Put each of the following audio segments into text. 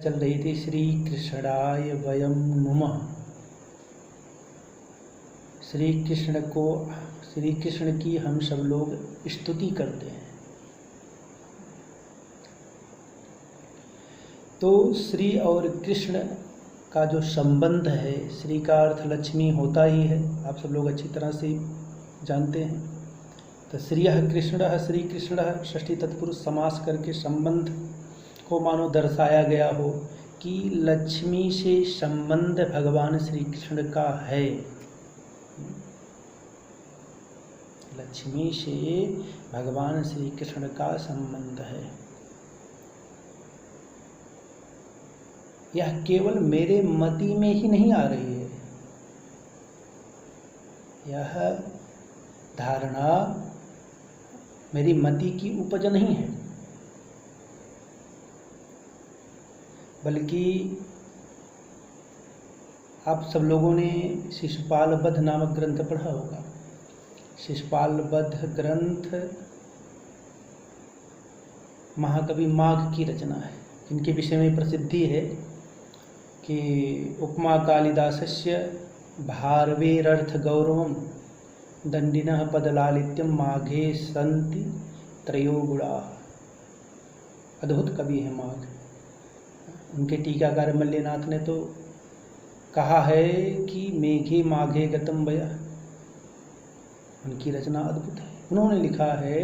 चल रही थी श्री कृष्णाय वयम नुमः। श्री कृष्ण की हम सब लोग स्तुति करते हैं। तो श्री और कृष्ण का जो संबंध है, श्री का अर्थ लक्ष्मी होता ही है, आप सब लोग अच्छी तरह से जानते हैं। तो श्रियः कृष्णः, श्री कृष्णः षष्ठी तत्पुरुष समास करके संबंध को मानो दर्शाया गया हो कि लक्ष्मी से संबंध भगवान श्री कृष्ण का है। लक्ष्मी से भगवान श्री कृष्ण का संबंध है। यह केवल मेरे मति में ही नहीं आ रही है, यह धारणा मेरी मति की उपज नहीं है, बल्कि आप सब लोगों ने शिशुपाल वध नामक ग्रंथ पढ़ा होगा। शिशुपाल वध ग्रंथ महाकवि माघ की रचना है, जिनके विषय में प्रसिद्धि है कि उपमा कालिदासस्य भारवेरर्थ गौरवम दंडिनः पदलालित्यम माघे संति त्रयो गुणा। अद्भुत कवि है माघ। उनके टीकाकार मल्यनाथ ने तो कहा है कि मेघे माघे गतम वया। उनकी रचना अद्भुत है। उन्होंने लिखा है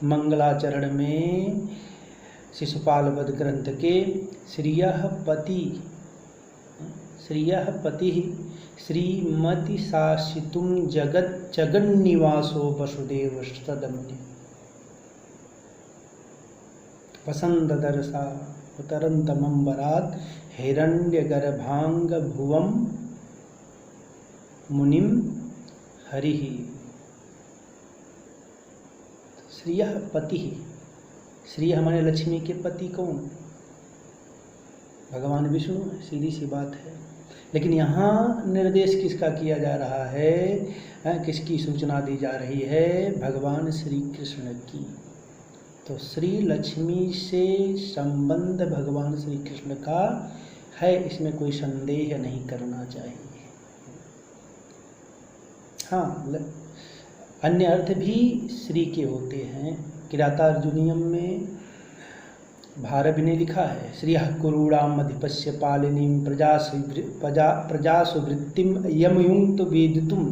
मंगलाचरण में शिशुपाल वध ग्रंथ के श्रियः पति श्रीमति शासितुम जगत जगन्निवासो वसुदेव सदन्य वसंत दरसा उतरंतमंबरात हिरण्यगर्भांग भुवम मुनिम हरि। श्रियः पति, श्री हमारे लक्ष्मी के पति कौन? भगवान विष्णु। सीधी सी बात है। लेकिन यहाँ निर्देश किसका किया जा रहा है, किसकी सूचना दी जा रही है? भगवान श्री कृष्ण की। तो श्री लक्ष्मी से संबंध भगवान श्री कृष्ण का है, इसमें कोई संदेह नहीं करना चाहिए। हाँ, अन्य अर्थ भी श्री के होते हैं। किरातार्जुनीयम में भारवी ने लिखा है श्रियः कुरूणाम अधिपस्य पालिनीं प्रजासु वृत्तिम यमयुक्त वेदितुम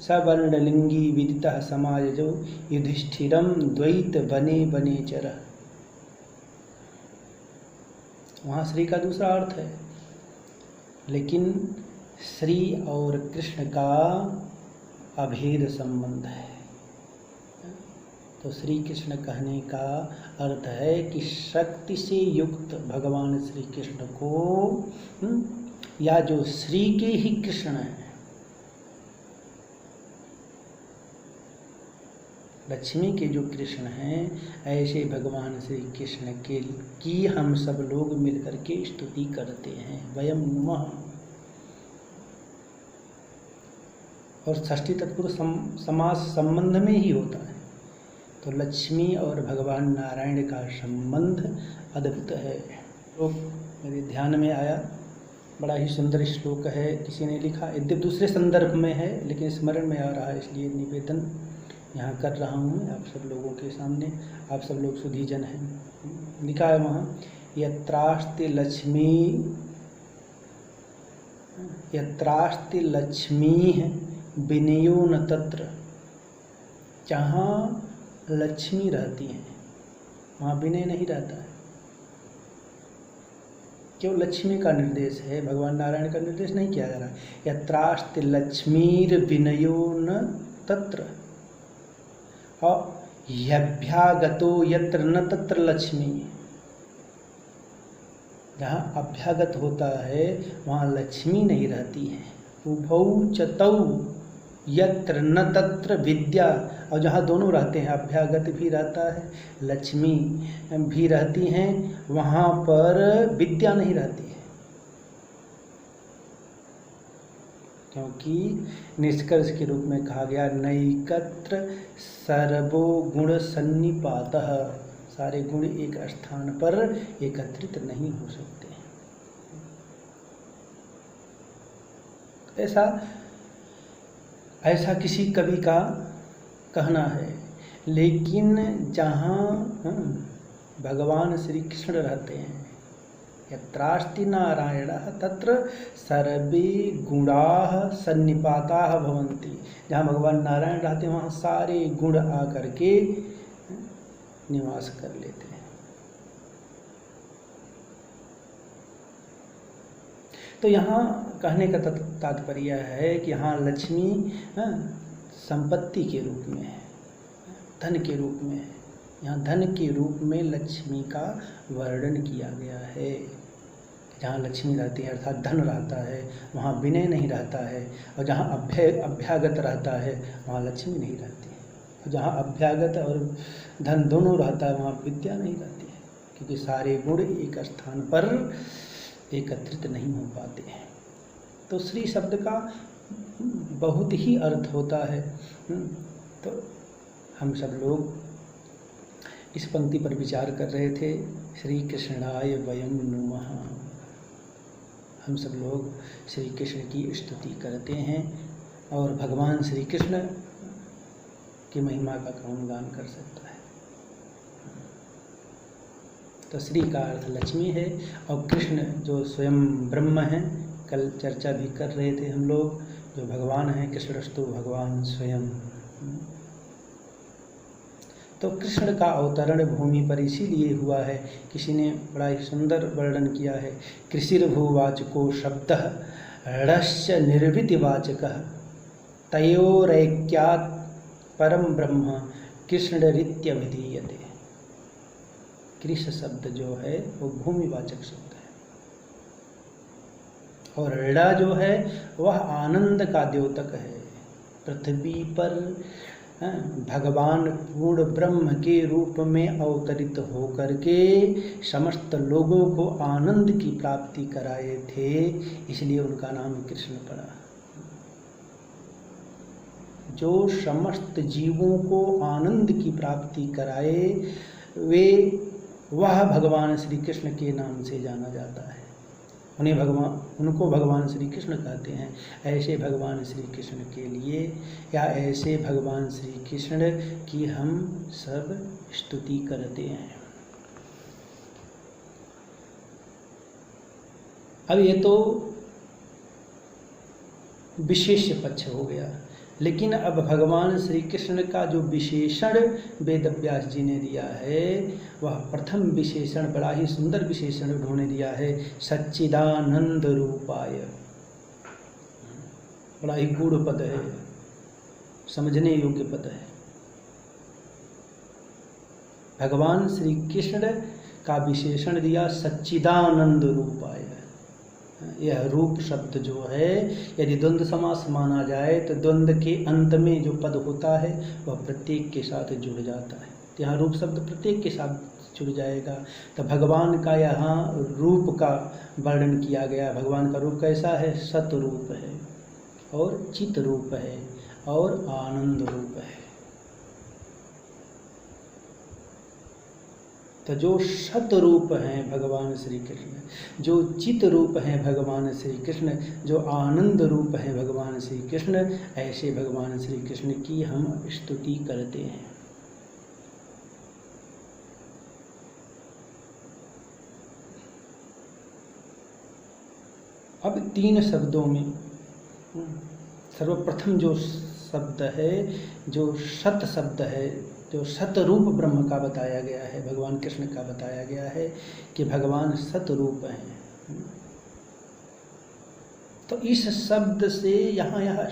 सवर्णलिंगी विदितः समाजो युधिष्ठिरम द्वैत बने बने चर। वहाँ श्री का दूसरा अर्थ है, लेकिन श्री और कृष्ण का अभेद संबंध है। तो श्री कृष्ण कहने का अर्थ है कि शक्ति से युक्त भगवान श्री कृष्ण को, या जो श्री के ही कृष्ण हैं, लक्ष्मी के जो कृष्ण हैं, ऐसे भगवान श्री कृष्ण की हम सब लोग मिलकर के स्तुति करते हैं। वयम नुमः। और षष्ठी तत्पुरुष समास संबंध में ही होता है। तो लक्ष्मी और भगवान नारायण का संबंध अद्भुत है। श्लोक मेरे ध्यान में आया, बड़ा ही सुंदर श्लोक है। किसी ने लिखा, यद्यपि दूसरे संदर्भ में है, लेकिन स्मरण में आ रहा है, इसलिए निवेदन यहाँ कर रहा हूँ आप सब लोगों के सामने। आप सब लोग सुधीजन हैं। लिखा है वहाँ, यत्रास्ति लक्ष्मी विनयो न तत्र। जहाँ लक्ष्मी रहती हैं वहाँ विनय नहीं रहता है। केवल लक्ष्मी का निर्देश है, भगवान नारायण का निर्देश नहीं किया जा रहा। यत्रास्ति लक्ष्मीर विनयो न तत्र और यभ्यागतो यत्र न तत्र लक्ष्मी। जहाँ अभ्यागत होता है वहाँ लक्ष्मी नहीं रहती है। उभौ चतौ यत्र न तत्र विद्या। और जहाँ दोनों रहते हैं, अभ्यागत भी रहता है, लक्ष्मी भी रहती हैं, वहाँ पर विद्या नहीं रहती है। क्योंकि निष्कर्ष के रूप में कहा गया, नैकत्र सर्वो गुण सन्निपातः। सारे गुण एक स्थान पर एकत्रित नहीं हो सकते। ऐसा किसी कवि का कहना है। लेकिन जहाँ भगवान श्री कृष्ण रहते हैं, यत्रास्ति नारायणः तत्र सर्वे गुणाः सन्निपाताः भवन्ति, जहाँ भगवान नारायण रहते हैं वहाँ सारे गुण आकर के निवास कर लेते हैं। तो यहाँ कहने का तात्पर्य है कि यहाँ लक्ष्मी संपत्ति के रूप में है, धन के रूप में है। यहाँ धन के रूप में लक्ष्मी का वर्णन किया गया है। जहाँ लक्ष्मी रहती है अर्थात धन रहता है वहाँ विनय नहीं रहता है, और जहाँ अभ्यागत रहता है वहाँ लक्ष्मी नहीं रहती है। और जहाँ अभ्यागत और धन दोनों रहता है वहाँ विद्या नहीं रहती है, क्योंकि सारे गुण एक स्थान पर एकत्रित नहीं हो पाते हैं। तो श्री शब्द का बहुत ही अर्थ होता है। तो हम सब लोग इस पंक्ति पर विचार कर रहे थे, श्री कृष्णाय वयं नुमः। हम सब लोग श्री कृष्ण की स्तुति करते हैं, और भगवान श्री कृष्ण की महिमा का कौन गान कर सकता है। तो श्री का अर्थ लक्ष्मी है, और कृष्ण जो स्वयं ब्रह्म हैं, कल चर्चा भी कर रहे थे हम लोग, जो भगवान हैं, कृष्णस्तु भगवान स्वयं। तो कृष्ण का अवतरण भूमि पर इसीलिए हुआ है। किसी ने बड़ा ही सुंदर वर्णन किया है, कृषिर्भूवाचको शब्दः णश्च निर्वृतिवाचकः तयोरैक्यात् परम ब्रह्म कृष्णरीत्यभिधीयते। कृष शब्द जो है वो भूमिवाचक शब्द है, और ऋणा जो है वह आनंद का द्योतक है। पृथ्वी पर भगवान पूर्ण ब्रह्म के रूप में अवतरित होकर के समस्त लोगों को आनंद की प्राप्ति कराए थे, इसलिए उनका नाम कृष्ण पड़ा। जो समस्त जीवों को आनंद की प्राप्ति कराए वह भगवान श्री कृष्ण के नाम से जाना जाता है। उनको भगवान श्री कृष्ण कहते हैं। ऐसे भगवान श्री कृष्ण के लिए, या ऐसे भगवान श्री कृष्ण की हम सब स्तुति करते हैं। अब ये तो विशेष पक्ष हो गया, लेकिन अब भगवान श्री कृष्ण का जो विशेषण वेद व्यास जी ने दिया है, वह प्रथम विशेषण बड़ा ही सुंदर विशेषण उन्होंने दिया है, सच्चिदानंद रूपाय। बड़ा ही गूढ़ पद है, समझने योग्य पद है। भगवान श्री कृष्ण का विशेषण दिया सच्चिदानंद रूपाय। यह रूप शब्द जो है, यदि द्वंद्व समास माना जाए तो द्वंद्व के अंत में जो पद होता है वह प्रत्येक के साथ जुड़ जाता है। तो यहाँ रूप शब्द प्रत्येक के साथ जुड़ जाएगा। तो भगवान का यहाँ रूप का वर्णन किया गया। भगवान का रूप कैसा है? सत रूप है, और चित रूप है, और आनंद रूप है। तो जो सत रूप हैं भगवान श्री कृष्ण, जो चित रूप हैं भगवान श्री कृष्ण, जो आनंद रूप हैं भगवान श्री कृष्ण, ऐसे भगवान श्री कृष्ण की हम स्तुति करते हैं। अब तीन शब्दों में सर्वप्रथम जो शब्द है, जो सत शब्द है, जो सतरूप ब्रह्म का बताया गया है, भगवान कृष्ण का बताया गया है कि भगवान सतरूप हैं। तो इस शब्द से यहाँ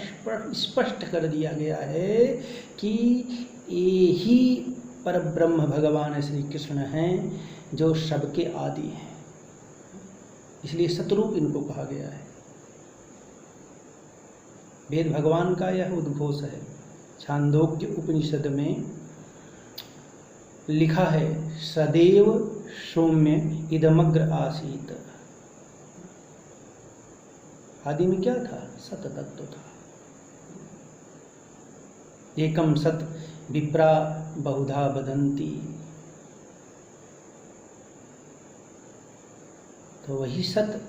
स्पष्ट कर दिया गया है कि ये ही परब्रह्म भगवान श्री कृष्ण हैं, जो सबके आदि हैं। इसलिए सतरूप इनको कहा गया है। वेद भगवान का यह उद्घोष है। छांदोग्य उपनिषद में लिखा है, सदैव सौम्य इदमग्र आसीत। आदि में क्या था? सत तत्व था। एकम सत विप्रा बहुधा वदन्ति। तो वही सत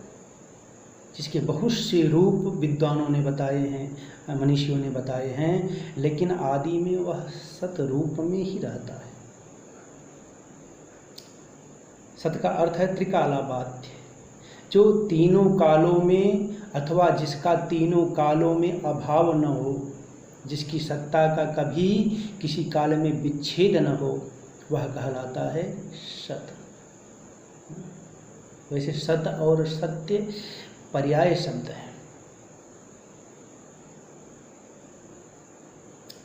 जिसके बहुत से रूप विद्वानों ने बताए हैं, मनीषियों ने बताए हैं, लेकिन आदि में वह सत रूप में ही रहता है। सत का अर्थ है त्रिकालाबाध्य, जो तीनों कालों में अथवा जिसका तीनों कालों में अभाव न हो, जिसकी सत्ता का कभी किसी काल में विच्छेद न हो, वह कहलाता है सत। वैसे सत और सत्य पर्याय शब्द है।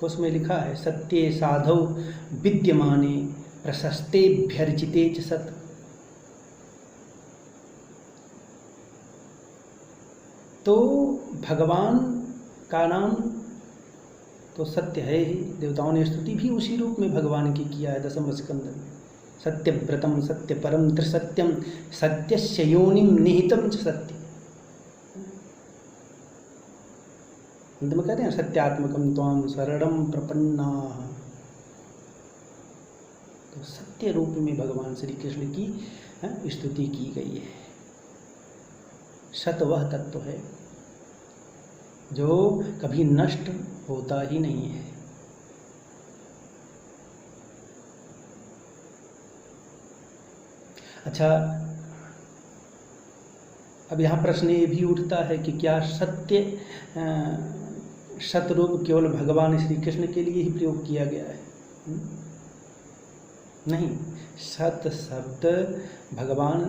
उसमें लिखा है सत्ये साधौ विद्यमाने प्रशस्तेभ्यर्चिते च सत्। तो भगवान का नाम तो सत्य है ही। देवताओं ने स्तुति भी उसी रूप में भगवान की किया है दसम स्कंद में। सत्यव्रतम सत्य परम त्रिसत्यम सत्यस्य योनिम निहितम च सत्य। अंत में कहते हैं सत्यात्मकम त्वाम शरणम प्रपन्ना। तो सत्य रूप में भगवान श्री कृष्ण की स्तुति की गई है। सत वह तत्व है जो कभी नष्ट होता ही नहीं है। अच्छा, अब यहाँ प्रश्न ये भी उठता है कि क्या सत्य सतरूप केवल भगवान श्री कृष्ण के लिए ही प्रयोग किया गया है? नहीं, सत शब्द भगवान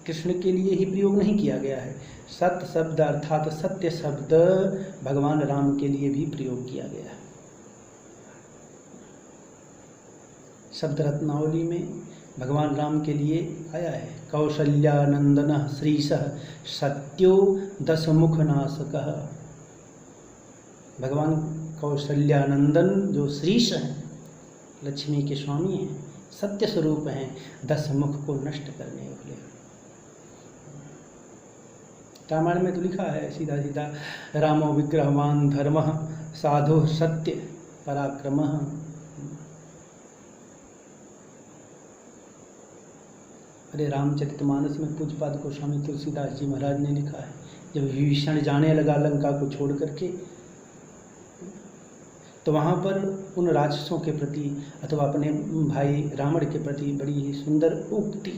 कृष्ण के लिए ही प्रयोग नहीं किया गया है। सत शब्द अर्थात सत्य शब्द भगवान राम के लिए भी प्रयोग किया गया है। शब्द रत्नावली में भगवान राम के लिए आया है कौशल्यानंदन श्रीशः सत्यो दशमुख नाशकः। भगवान कौशल्यानंदन जो श्रीश हैं, लक्ष्मी के स्वामी हैं, सत्य स्वरूप हैं, 10 मुख को नष्ट करने वाले। रामायण में तो लिखा है सीधा सीधा रामो विग्रहवान धर्मः साधु सत्य पराक्रमः। अरे रामचरितमानस में पूज्यपाद गोस्वामी तुलसीदास जी महाराज ने लिखा है, जब विभीषण जाने लगा लंका को छोड़ करके, तो वहाँ पर उन राक्षसों के प्रति अथवा अपने भाई रावण के प्रति बड़ी ही सुंदर उक्ति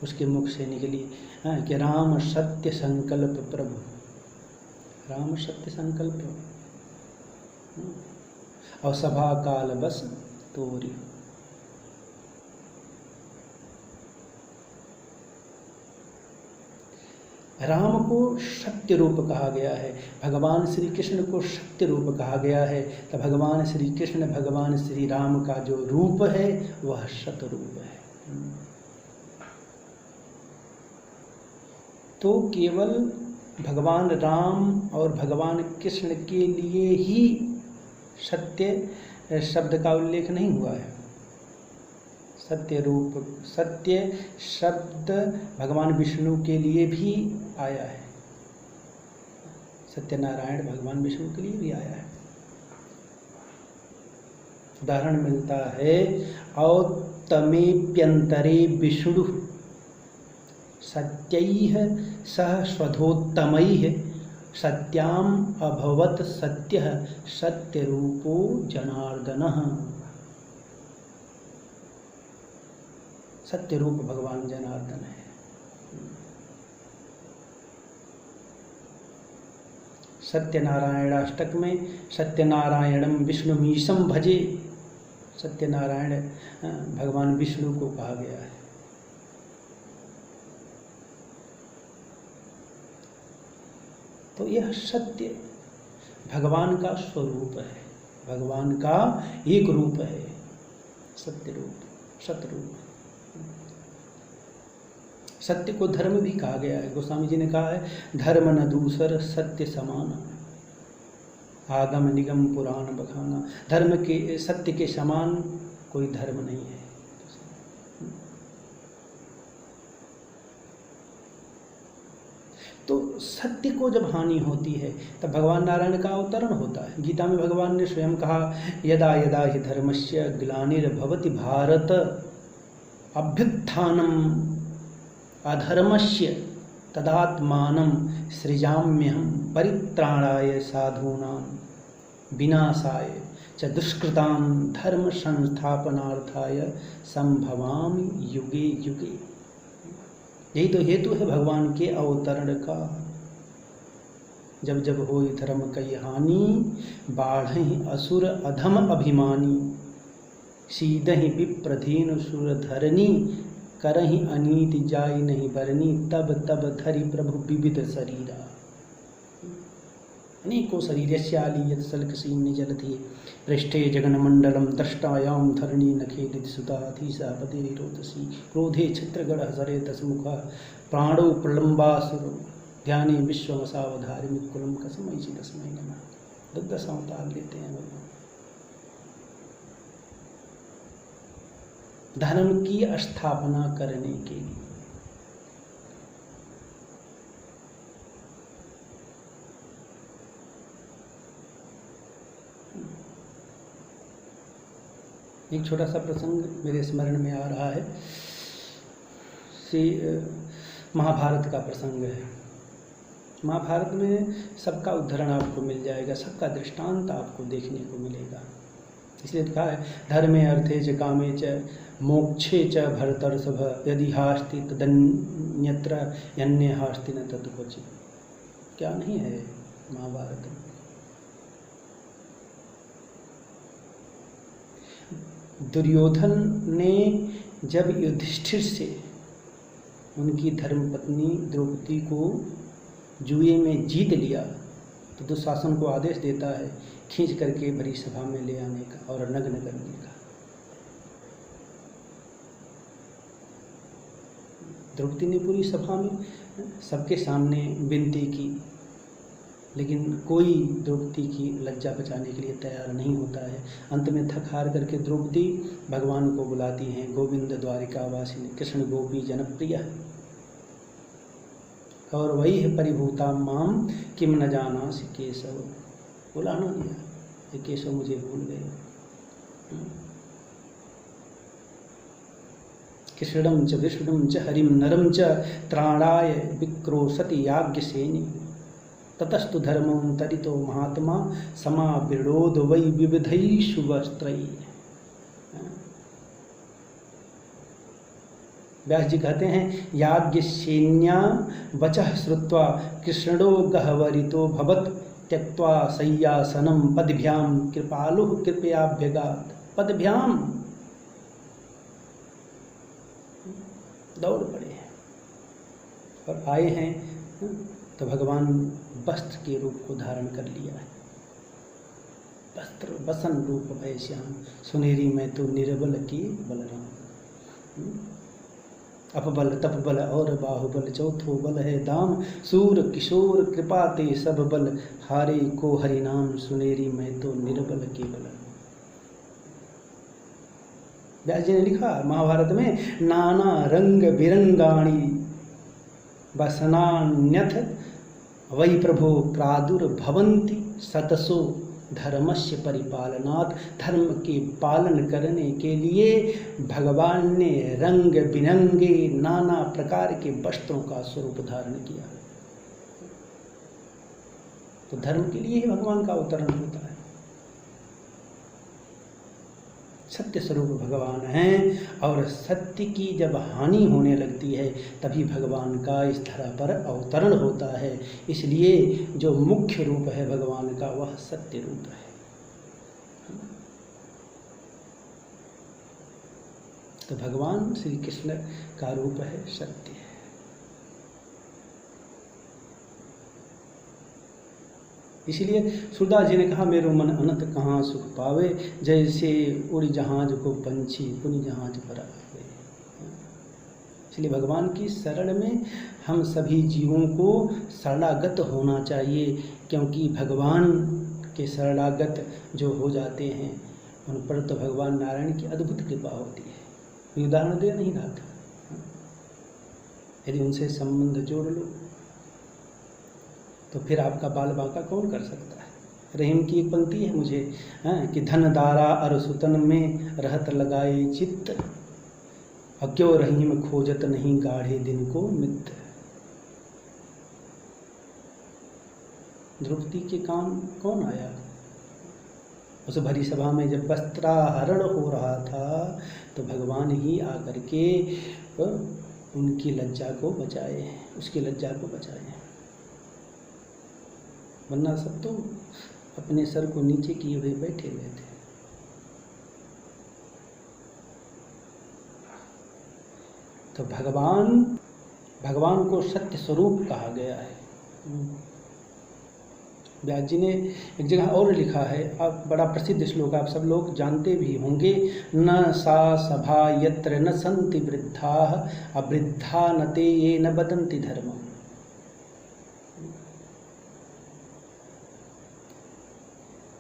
उसके मुख से निकली कि राम सत्य संकल्प प्रभु। राम सत्य संकल्प और सभा काल बस तोरी। राम को सत्य रूप कहा गया है, भगवान श्री कृष्ण को सत्य रूप कहा गया है। तो भगवान श्री कृष्ण भगवान श्री राम का जो रूप है वह सत रूप है। तो केवल भगवान राम और भगवान कृष्ण के लिए ही सत्य शब्द का उल्लेख नहीं हुआ है। सत्य रूप सत्य शब्द भगवान विष्णु के लिए भी आया है। सत्यनारायण भगवान विष्णु के लिए भी आया है। उदाहरण मिलता है औत्तमेप्यंतरे विष्णु सत्यैः सह स्वधोत्तमैः सत्याम अभवत सत्यः सत्यरूपो जनार्दनः। सत्य रूप भगवान जनार्दन है। सत्यनारायणाष्टक में सत्यनारायणम विष्णुमीशम भजे, सत्यनारायण भगवान विष्णु को कहा गया है। तो यह सत्य भगवान का स्वरूप है, भगवान का एक रूप है, सत्य रूप सतरूप। सत्य को धर्म भी कहा गया है। गोस्वामी जी ने कहा है धर्म न दूसर सत्य समान, आगम निगम पुराण बखाना। धर्म के सत्य के समान कोई धर्म नहीं है। तो सत्य को जब हानि होती है तब भगवान नारायण का अवतरण होता है। गीता में भगवान ने स्वयं कहा यदा यदा हि धर्मस्य ग्लानिर्भवति भारत अभ्युत्थानम अधर्मस्य तदात्मानं सृजाम्यहं परित्राणाय साधूनां विनाशाय च दुष्कृतां धर्म संस्थापनार्थाय संभवामि युगे युगे। यही तो हेतु है भगवान के अवतरण का। जब जब होई धर्म कई हानि, बाढ़हि असुर अधम अभिमानी, सीधहि विप्रधीन सुर धरनी, करहि अनीति जाई नहीं बरनी, तब तब धरि प्रभु विविध शरीरा। अनेको शरीरस्याली यत् सल्कसीन्नि जलधि पृष्ठे जगन्मण्डलं द्रष्टायां धरणी नखेदित सुताधीशा पतिरोदसी, क्रोधे छत्रगढ़ हसरे दशमुखा, प्राणो प्रलम्बासुर ध्याने विश्वमसावधारिमित कुलम कसमयि तस्मै नमः। 10 अवतार लेते हैं भगवान। धर्म की स्थापना करने के लिए। एक छोटा सा प्रसंग मेरे स्मरण में आ रहा है। महाभारत का प्रसंग है। महाभारत में सबका उदाहरण आपको मिल जाएगा, सबका दृष्टांत आपको देखने को मिलेगा। इसलिए लिखा है धर्मे अर्थे च कामे च मोक्षे च भरतर्षभ, यदि हास्ति तदन्यत्र यन्य हास्ति न तत्क्वचित्। क्या नहीं है महाभारत में? दुर्योधन ने जब युधिष्ठिर से उनकी धर्मपत्नी द्रौपदी को जुए में जीत लिया तो दुशासन को आदेश देता है खींच करके भरी सभा में ले आने का और नग्न करने का। द्रौपदी ने पूरी सभा में सबके सामने विनती की, लेकिन कोई द्रौपदी की लज्जा बचाने के लिए तैयार नहीं होता है। अंत में थक हार करके द्रौपदी भगवान को बुलाती हैं, गोविंद द्वारिकावासिनी कृष्ण गोपी जनप्रिय, और वही है परिभूता माम किम न जानासि केशव। बुलाना दिया, ये केशव मुझे भूल गए। कृष्णम च विष्णुम च हरिम नरम च त्राणाय विक्रोशति याज्ञसेनि, ततस्तु धर्मं तरितो महात्मा समाविरोध वै विविधैषु वस्त्रैः। व्यास जी कहते हैं याज्ञसेन्या वचः श्रुत्वा कृष्णो गह्वरितो भवत्, त्यक्त्वा शय्यासनं पदभ्यां कृपालुः कृपयाभ्यगात्। पदभ्याम दौड़ पड़े हैं और आए हैं तो भगवान वस्त्र के रूप को धारण कर लिया है। वस्त्र वसन रूप भय श्याम, सुनेरी में तो निर्बल की बलराम। अपबल तपबल और बाहुबल, चौथो बल है दाम, सूर किशोर कृपा ते सब बल, हारे को हरि नाम, सुनेरी में तो निर्बल के बलराम। व्यास जी ने लिखा महाभारत में नाना रंग बिरंगाणी वसनान्यथ वै प्रभो प्रादुर्भवन्ति सतसो धर्मस्य परिपालनात्। धर्म के पालन करने के लिए भगवान ने रंग बिरंगे नाना प्रकार के वस्त्रों का स्वरूप धारण किया। तो धर्म के लिए ही भगवान का अवतरण होता है। सत्य स्वरूप भगवान हैं और सत्य की जब हानि होने लगती है तभी भगवान का इस धरा पर अवतरण होता है। इसलिए जो मुख्य रूप है भगवान का वह सत्य रूप है। तो भगवान श्री कृष्ण का रूप है सत्य है। इसीलिए सूरदास जी ने कहा मेरो मन अनंत कहाँ सुख पावे, जैसे उड़ जहाज को पंछी पुनि जहाज पर आवे। इसलिए भगवान की शरण में हम सभी जीवों को शरणागत होना चाहिए, क्योंकि भगवान के शरणागत जो हो जाते हैं उन पर तो भगवान नारायण की अद्भुत कृपा होती है। उदाहरण दे नहीं रहा था, यदि उनसे संबंध जोड़ लो तो फिर आपका बाल बांका कौन कर सकता है। रहीम की एक पंक्ति है मुझे कि धन दारा अर सुतन में रहत लगाए चित्त, अक्यों रहीम खोजत नहीं गाढ़े दिन को मित्र। द्रौपदी के काम कौन आया? उस भरी सभा में जब वस्त्राहरण हो रहा था तो भगवान ही आकर के उनकी लज्जा को बचाए, उसकी लज्जा को बचाए। वरना सब तो अपने सर को नीचे किए हुए बैठे हुए थे। तो भगवान को सत्य स्वरूप कहा गया है। व्यास जी ने एक जगह और लिखा है, अब बड़ा प्रसिद्ध श्लोक आप सब लोग जानते भी होंगे, न सा सभा यत्र न सन्ति वृद्धाः अवृद्धा न ते ये न वदन्ति धर्मम्।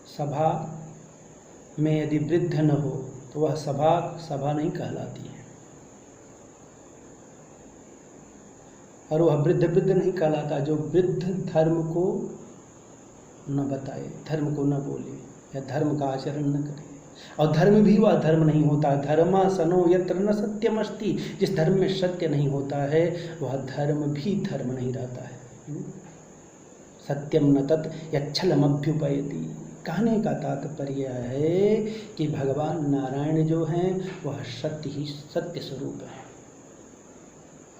सभा में यदि वृद्ध न हो तो वह सभा नहीं कहलाती है, और वह वृद्ध नहीं कहलाता जो वृद्ध धर्म को न बताए, धर्म को न बोले या धर्म का आचरण न करे। और धर्म भी वह धर्म नहीं होता। धर्मा सनो यत्र न सत्यमस्ति, जिस धर्म में सत्य नहीं होता है वह धर्म भी धर्म नहीं रहता है। सत्यम न तत् यच्छलमभ्युपैति। कहने का तात्पर्य है कि भगवान नारायण जो हैं वह सत्य स्वरूप है,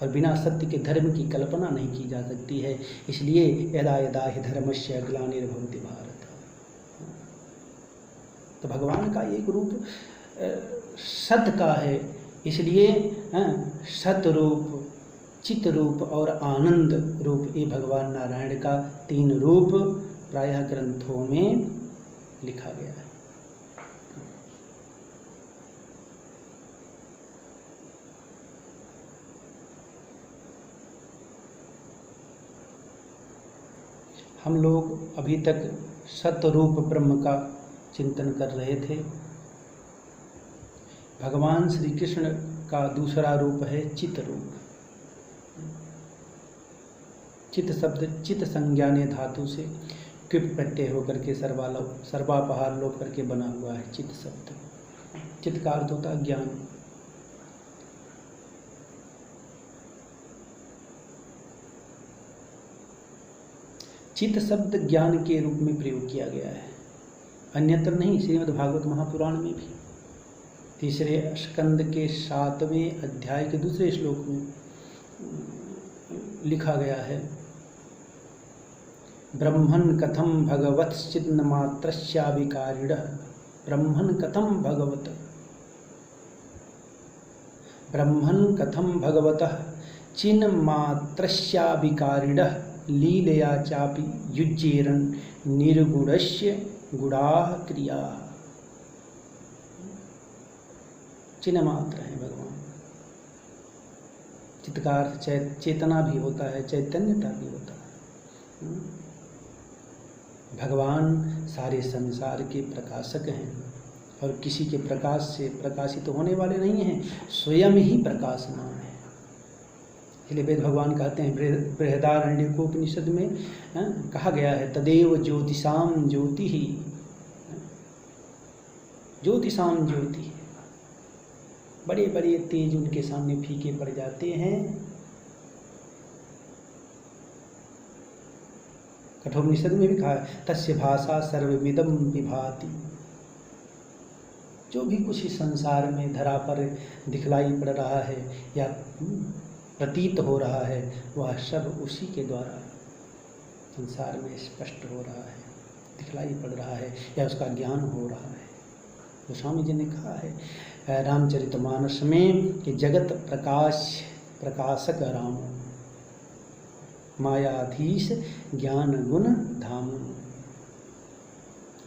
और बिना सत्य के धर्म की कल्पना नहीं की जा सकती है। इसलिए यदा यदा हि धर्मस्य ग्लानिर्भवति भारत। तो भगवान का एक रूप सत का है, इसलिए सत रूप, चित रूप और आनंद रूप, ये भगवान नारायण का 3 रूप प्रायः ग्रंथों में लिखा गया है। हम लोग अभी तक सतरूप ब्रह्म का चिंतन कर रहे थे। भगवान श्री कृष्ण का दूसरा रूप है चित रूप। चित शब्द चित संज्ञाने धातु से क्विप प्रत्यय होकर के सर्वापहार लोप करके बना हुआ है चित शब्द। चित का अर्थ होता है ज्ञान। चित शब्द ज्ञान के रूप में प्रयोग किया गया है, अन्यत्र नहीं। श्रीमद् भागवत महापुराण में भी 3 स्कंद के 7वें अध्याय के 2 श्लोक में लिखा गया है, ब्रह्मन् कथम भगवत्चिन्न मात्रस्याविकारिणः। ब्रह्मन् कथम भगवत, ब्रह्मन् कथम भगवतः चिन्ह मात्रस्याविकारिणः लीलया चापि युज्येरन् निर्गुणस्य गुणाः क्रियाः। चिन्ह मात्र है भगवान। चित्त का अर्थ चेतना भी होता है, चैतन्यता भी होता है। भगवान सारे संसार के प्रकाशक हैं और किसी के प्रकाश से प्रकाशित होने वाले नहीं हैं, स्वयं ही प्रकाशमान है। इसलिए वेद भगवान कहते हैं, बृहदारण्यकोपनिषद में कहा गया है, तदेव ज्योतिषाम ज्योति ही, ज्योतिषाम ज्योति। बड़े बड़े तेज उनके सामने फीके पड़ जाते हैं। कठोपनिषद में भी कहा है, तस्य भाषा सर्वमिदं विभाति। जो भी कुछ इस संसार में धरा पर दिखलाई पड़ रहा है या प्रतीत हो रहा है, वह सब उसी के द्वारा संसार में स्पष्ट हो रहा है, दिखलाई पड़ रहा है या उसका ज्ञान हो रहा है। गोस्वामी जी ने कहा है रामचरितमानस में कि जगत प्रकाशक राम, मायाधीश ज्ञान गुण धाम।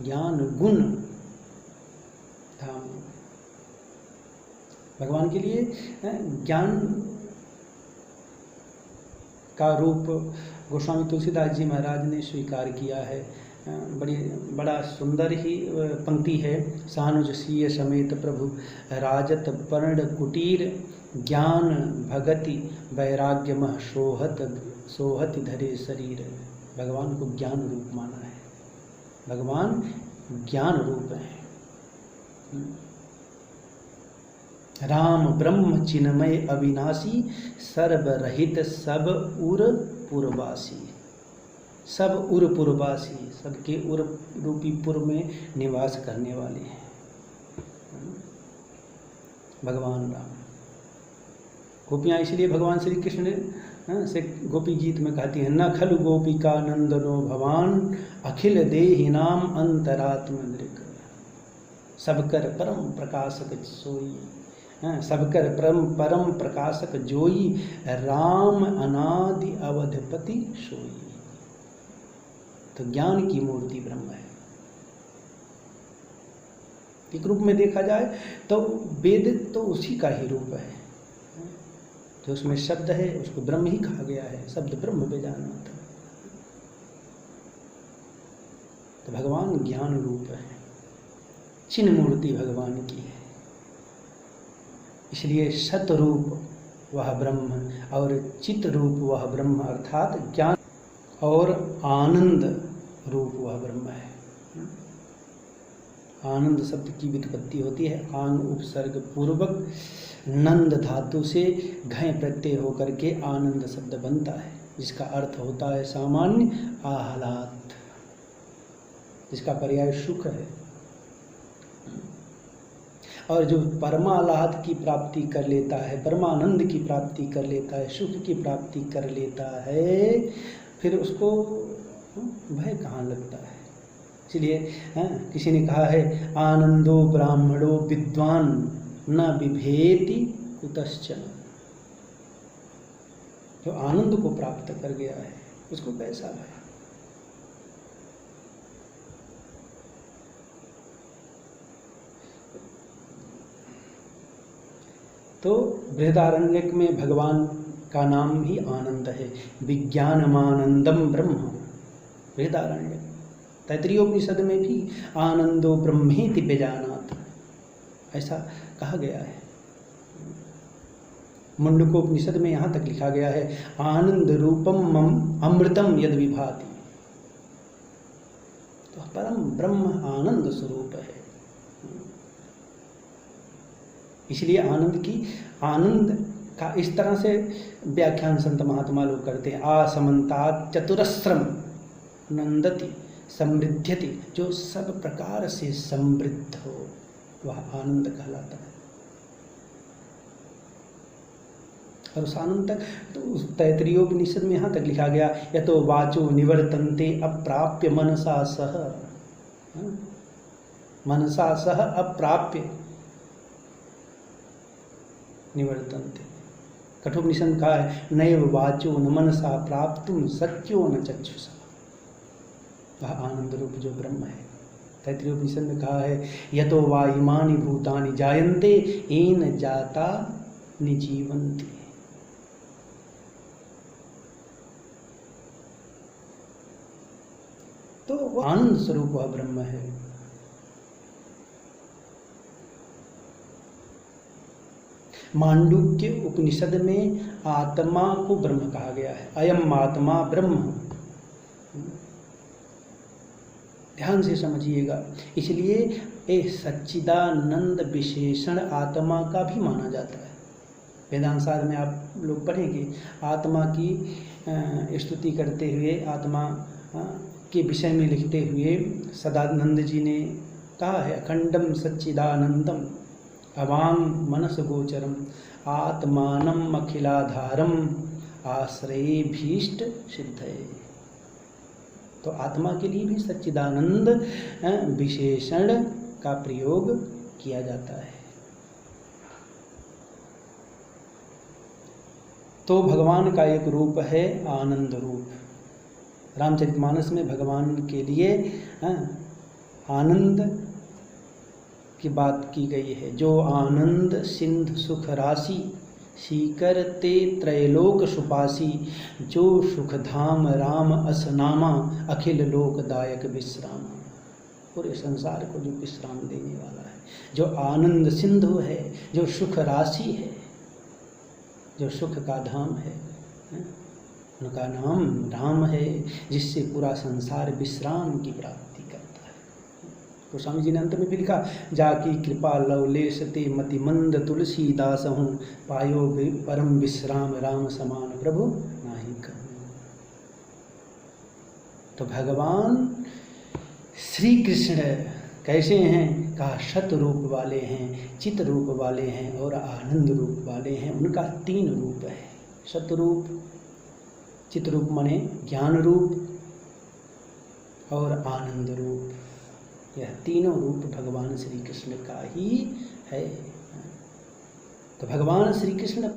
ज्ञान गुण धाम भगवान के लिए ज्ञान का रूप गोस्वामी तुलसीदास जी महाराज ने स्वीकार किया है। बड़ा सुंदर ही पंक्ति है, सानुज सीय समेत प्रभु राजत पर्ण कुटीर ज्ञान भगति वैराग्य मह सोहत धरे शरीर। भगवान को ज्ञान रूप माना है, भगवान ज्ञान रूप है। राम ब्रह्म चिन्मय अविनाशी सर्वरहित सब उर पुरवासी। सब उरपुरवासी, सबके उर रूपी पुर में निवास करने वाले हैं भगवान राम। गोपियाँ इसलिए भगवान श्री कृष्ण से गोपी गीत में कहती हैं, न खलु गोपिका नंदनो भवान अखिल देहि नाम अंतरात्म दृक। सबकर परम प्रकाशक सोई, सबकर परम प्रकाशक जोई, राम अनादि अवधपति सोई। तो ज्ञान की मूर्ति ब्रह्म है। एक रूप में देखा जाए तो वेद तो उसी का ही रूप है। जो उसमें शब्द है उसको ब्रह्म ही कहा गया है, शब्द ब्रह्म बेजानात। तो भगवान ज्ञान रूप है, चिन्ह मूर्ति भगवान की है। इसलिए सत रूप वह ब्रह्म और चित रूप वह ब्रह्म, अर्थात ज्ञान और आनंद रूप वह ब्रह्म है। आनंद शब्द की व्युत्पत्ति होती है आंग उपसर्ग पूर्वक नंद धातु से घय प्रत्यय होकर के आनंद शब्द बनता है, जिसका अर्थ होता है सामान्य आह्लाद, जिसका पर्याय सुख है। और जो परमाह्लाद की प्राप्ति कर लेता है, परमानंद की प्राप्ति कर लेता है, सुख की प्राप्ति कर लेता है, फिर उसको भय कहाँ लगता है। इसलिए किसी ने कहा है, आनंदो ब्राह्मणो विद्वान न बिभेति कुतश्चन। जो आनंद को प्राप्त कर गया है उसको कैसा भय। तो बृहदारण्यक में भगवान का नाम ही आनंद है, विज्ञानमानंदम ब्रह्म। बृहदारण्यक तैत्तिरीयोपनिषद में भी आनंदो ब्रह्मेति बेजानात ऐसा कहा गया है। मुंडकोपनिषद में यहाँ तक लिखा गया है, आनंद रूपम अमृतम यद विभाति। तो परम ब्रह्म आनंद स्वरूप है। इसलिए आनंद का इस तरह से व्याख्यान संत महात्मा लोग करते हैं, आसमंतात चतुरस्रम नंदति समृद्ध्यति। जो सब प्रकार से समृद्ध हो वह आनंद कहलाता है। और उस आनंद तक तो उस तैत्तिरीयोपनिषद में यहाँ तक लिखा गया, यतो वाचो निवर्तन्ते अप्राप्य मनसा सह, मनसा सह अप्राप्य निवर्तन्ते। कठोपनिषद कहा है, नैव वाचो न मनसा प्राप्तुम सत्यो न चक्षुषा। वह आनंद रूप जो ब्रह्म है। तैत्तिरीयोपनिषद में कहा है, यतो वा इमानि भूतानि जायन्ते येन जाता निजीवन्ति। तो वह आनंद स्वरूप वह ब्रह्म है। मांडुक्य उपनिषद में आत्मा को ब्रह्म कहा गया है, अयम आत्मा ब्रह्म। ध्यान से समझिएगा। इसलिए एक सच्चिदानंद विशेषण आत्मा का भी माना जाता है। वेदांत सार में आप लोग पढ़ेंगे, आत्मा की स्तुति करते हुए, आत्मा के विषय में लिखते हुए सदानंद जी ने कहा है, अखंडम सच्चिदानंदम अवांग मनस गोचरम आत्मानम अखिलाधारम आश्रयेभीष्ट सिद्धये। तो आत्मा के लिए भी सच्चिदानंद विशेषण का प्रयोग किया जाता है। तो भगवान का एक रूप है आनंद रूप। रामचरितमानस में भगवान के लिए आनंद की बात की गई है। जो आनंद सिंध सुख राशि सीकर ते त्रैलोक सुपासी, जो सुख धाम राम असनामा अखिल लोकदायक विश्राम। पूरे संसार को जो विश्राम देने वाला है, जो आनंद सिंधु है, जो सुख राशि है, जो सुख का धाम है, उनका नाम राम है, जिससे पूरा संसार विश्राम की प्राप्ति करता है। तो स्वामी जी ने अंत में भी लिखा, जाकी कृपा लवलेश ते मति मंद तुलसीदास हूँ, पायो परम विश्राम राम समान प्रभु नाही कहूँ। तो भगवान श्री कृष्ण कैसे हैं? कहा शत रूप वाले हैं, चित रूप वाले हैं और आनंद रूप वाले हैं। उनका 3 रूप है, शत रूप, चित रूप माने ज्ञान रूप और आनंद रूप। यह तीनों रूप भगवान श्री कृष्ण का ही है। तो भगवान श्री कृष्ण